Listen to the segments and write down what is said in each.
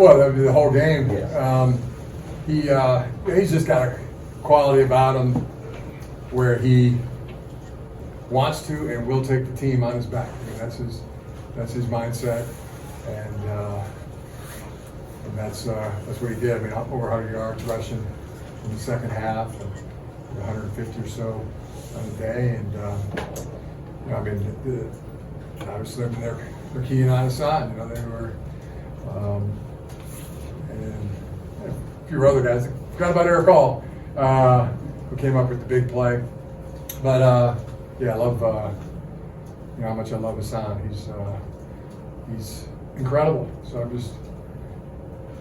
Well, I mean, the whole game. Yes. He's just got a quality about him where he wants to and will take the team on his back. I mean, that's his mindset, and that's what he did. I mean, over 100 yards rushing in the second half, and 150 or so on the day, and I mean, obviously they're keying on his side. You know, they were, and a few other guys. Forgot about Eric Hall, who came up with the big play. But yeah, I love how much I love Hassan. He's incredible. So I'm just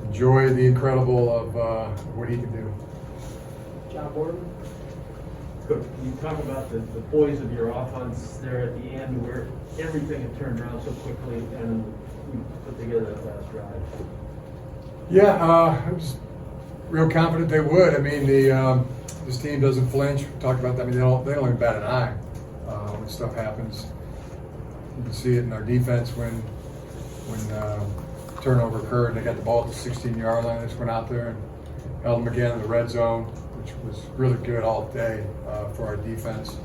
enjoy the incredible of what he can do. John Borden. Coach, you talk about the poise of your offense there at the end where everything had turned around so quickly and you put together that last drive. Yeah, I'm just real confident they would. I mean, this team doesn't flinch. We talked about that. I mean, they don't even bat an eye when stuff happens. You can see it in our defense when turnover occurred and they got the ball at the 16-yard line. They just went out there and held them again in the red zone, which was really good all day for our defense.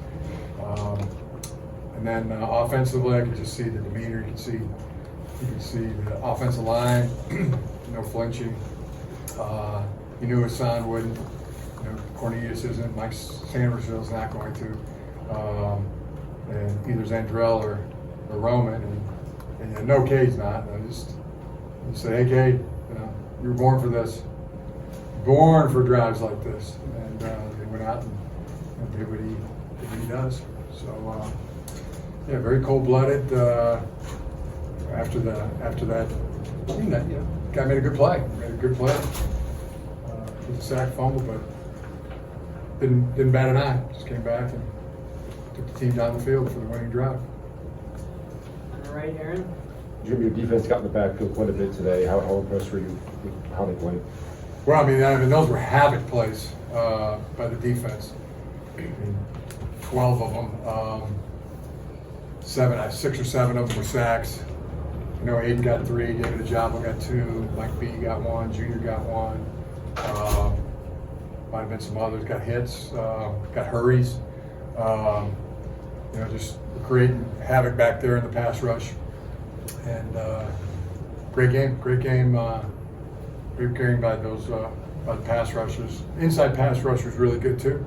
And then offensively, I could just see the demeanor. You can see the offensive line, no flinching. You knew Hassan wouldn't. You know, Cornelius isn't. Mike Sandersville's not going to. And either Zandrell or Roman, and no, Cade's not. I just say, hey, Cade, you were born for this. Born for drives like this, and they went out and did what he does. So yeah, very cold-blooded. After that, guy made a good play. With a sack, fumble, but didn't bat an eye. Just came back and took the team down the field for the winning drive. On the right, Aaron. Jim, your defense got in the backfield quite a bit today. How impressed were you with how they played? Well, I mean, those were havoc plays by the defense. I mean, 12 of them. 6 or 7 of them were sacks. You know, Aidan got 3, David Ajabo got 2, Mike B got 1, Junior got 1. Might have been some others. Got hits, got hurries. Just creating havoc back there in the pass rush. And great game by the pass rushers. Inside pass rushers really good too.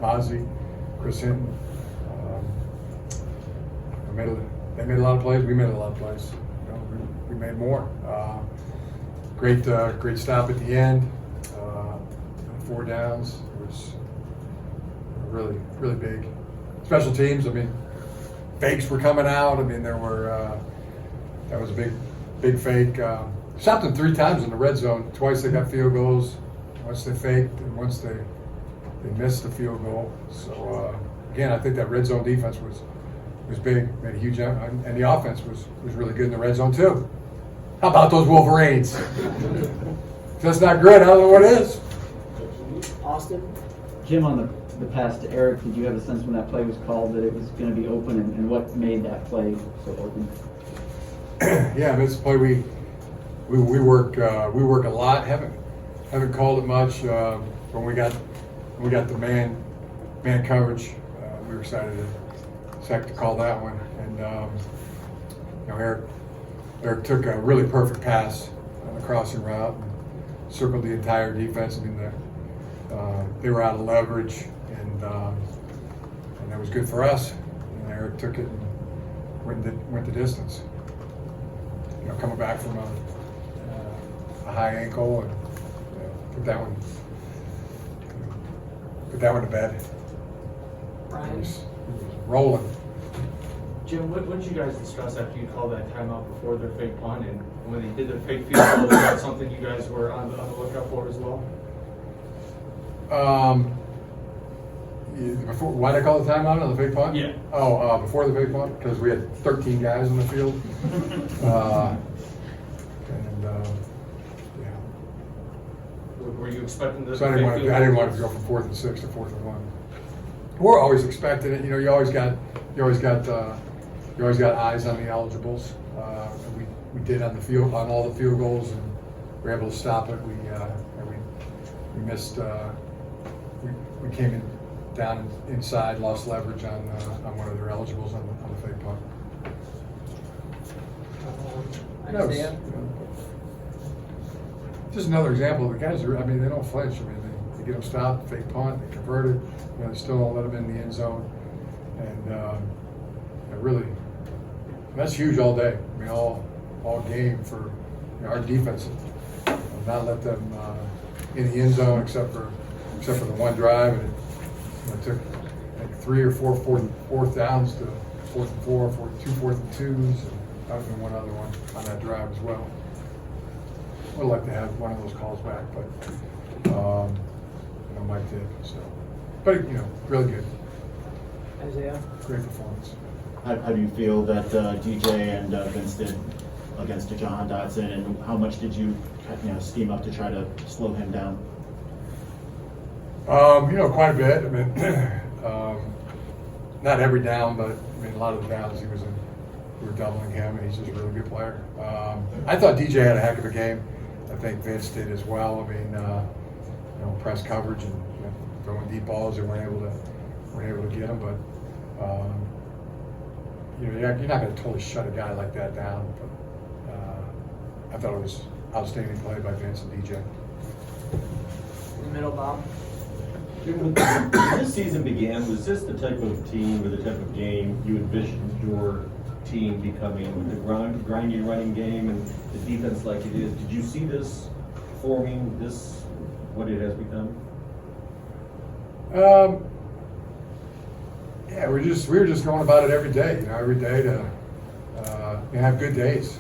Mozzie, Chris Hinton. They made a lot of plays. We made a lot of plays. We made more. Great stop at the end. 4 downs. It was really, really big. Special teams. I mean, fakes were coming out. I mean, there were. That was a big fake. Stopped them 3 times in the red zone. Twice they got field goals. Once they faked, and once they missed the field goal. So again, I think that red zone defense was big. Made a huge impact, and the offense was really good in the red zone too. How about those Wolverines? If that's not good, I don't know what is. Austin. Jim, on the pass to Eric, did you have a sense when that play was called that it was going to be open, and what made that play so open? Yeah, I mean, it's a play we work a lot. Haven't called it much. When we got the man coverage, we were excited to call that one. And Eric took a really perfect pass on the crossing route and circled the entire defense. I mean, they were out of leverage, and that was good for us. And Eric took it and went the distance. Coming back from a high ankle, and put that one to bed. Brian. He was rolling. Jim, what did you guys discuss after you called that timeout before their fake punt, and when they did their fake field goal? Was that something you guys were on the lookout for as well? Before, why did I call the timeout on the fake punt? Yeah. Before the fake punt, because we had 13 guys on the field. Yeah. Were you expecting the So I didn't want to go from 4th and 6 to 4th and 1. We're always expecting it. You always got eyes on the eligibles. We did on the field, on all the field goals, and were able to stop it. We missed. We came in down inside, lost leverage on one of their eligibles on the fake punt. That was, Isaiah. Just another example of the guys. I mean, they don't flinch. I mean, they get them stopped, fake punt, they convert it. They still don't let them in the end zone, and really, that's huge all day. I mean, all game for our defense. Not let them in the end zone except for the one drive, and it took like 3 or 4 fourth downs to 4th and 4, 2 4th and 2s, and and one other one on that drive as well. Would like to have one of those calls back, but Mike did. So, but really good, Isaiah. great performance. How do you feel that DJ and Vince did against Jahan Dotson, and how much did you scheme up to try to slow him down? Quite a bit. I mean, not every down, but I mean, a lot of the downs we were doubling him, and he's just a really good player. I thought DJ had a heck of a game. I think Vince did as well. I mean, press coverage and throwing deep balls, they weren't able to get him. But you're not going to totally shut a guy like that down. But I thought it was outstanding play by Vince and DJ. In the middle, Bob. When this season began, was this the type of team or the type of game you envisioned your team becoming, with the grindy running game and the defense like it is? Did you see this forming, this what it has become? Yeah, we were just going about it every day. Every day to have good days.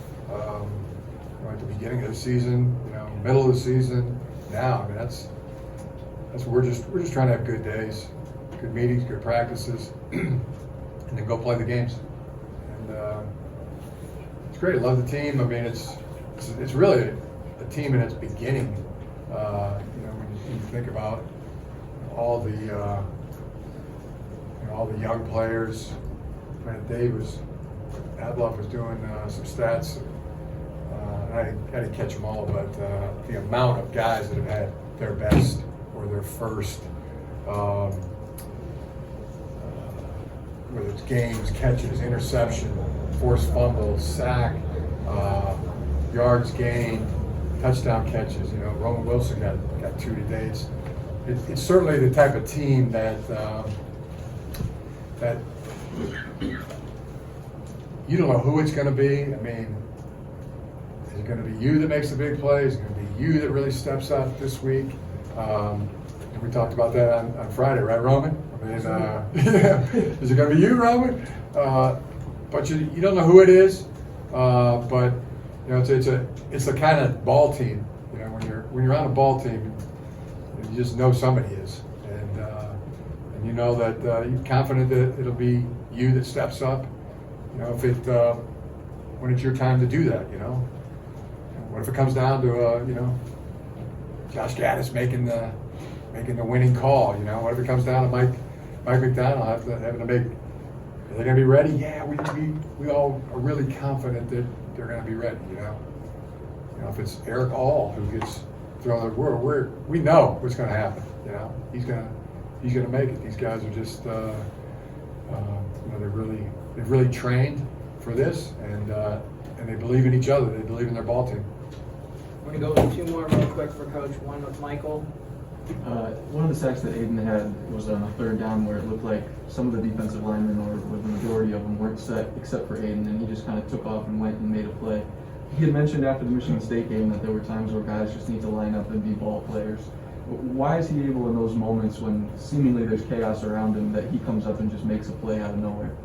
At the beginning of the season, middle of the season. Now, I mean, that's we're just trying to have good days, good meetings, good practices, and then go play the games. And it's great. I love the team. I mean, it's really a team in its beginning. When you think about all the young players. Adloff was doing some stats. I didn't catch them all, but the amount of guys that have had their best or their first, whether it's games, catches, interception, forced fumbles, sack, yards gained, touchdown catches. Roman Wilson got 2 today. It's certainly the type of team that you don't know who it's going to be. I mean, is it going to be you that makes the big play? Is it going to be you that really steps up this week? We talked about that on Friday, right, Roman? I mean, is it going to be you, Roman? But you don't know who it is. But it's the kind of ball team. When you're on a ball team, you just know somebody is, and you know that you're confident that it'll be you that steps up. When it's your time to do that. What if it comes down to Josh Gaddis making the winning call? What if it comes down to Mike McDonald having to make? Are they going to be ready? Yeah, we all are really confident that they're going to be ready. If it's Eric All who gets thrown, we know what's going to happen. He's going to make it. These guys are just they've really trained for this, and they believe in each other. They believe in their ball team. I'm going to go with 2 more real quick for Coach. One with Michael. One of the sacks that Aidan had was on a 3rd down where it looked like some of the defensive linemen, or the majority of them, weren't set except for Aidan, and he just kind of took off and went and made a play. He had mentioned after the Michigan State game that there were times where guys just need to line up and be ball players. Why is he able in those moments when seemingly there's chaos around him that he comes up and just makes a play out of nowhere?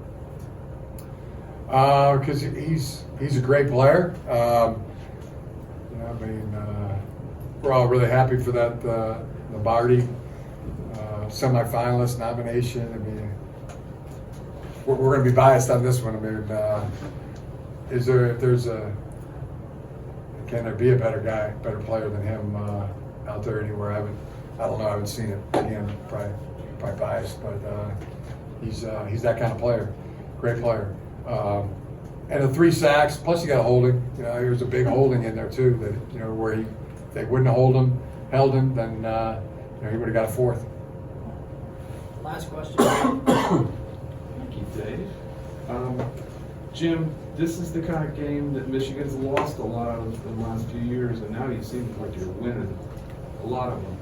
Because he's a great player. We're all really happy for that Lombardi semifinalist nomination. I mean, we're going to be biased on this one. I mean, can there be a better player than him out there anywhere? I don't know. I haven't seen it. Again, probably biased, but he's that kind of player. Great player. And the 3 sacks, plus he got a holding. There was a big holding in there too. That where if they wouldn't have held him, then you know, he would have got a fourth. Last question. Thank you, Dave. Jim, this is the kind of game that Michigan's lost a lot of the last few years, and now you seem like you're winning a lot of them.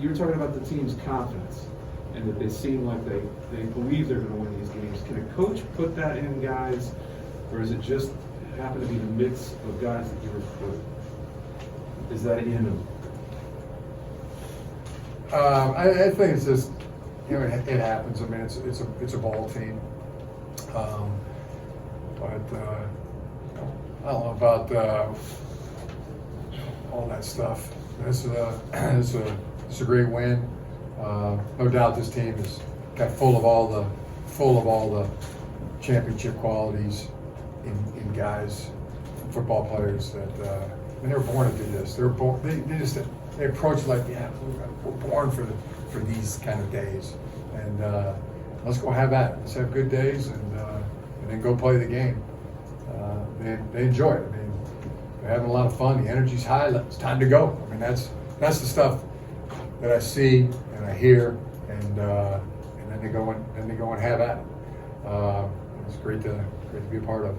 You were talking about the team's confidence and that they seem like they believe they're going to win these games. Can a coach put that in guys, or is it just happen to be the mix of guys that you recruit? Is that in them? I think it's just, you know, it happens. I mean, it's a ball team. But I don't know about all that stuff. It's a great win. No doubt this team is got full of all the championship qualities in guys, football players that and they were born to do this. They were born. They approach it like, yeah, we're born for these kind of days, and let's go have that. Let's have good days, and then go play the game. They enjoy it. I mean, they're having a lot of fun. The energy's high. It's time to go. I mean, that's the stuff that I see and I hear, and then they go and have at it. It's great to be a part of.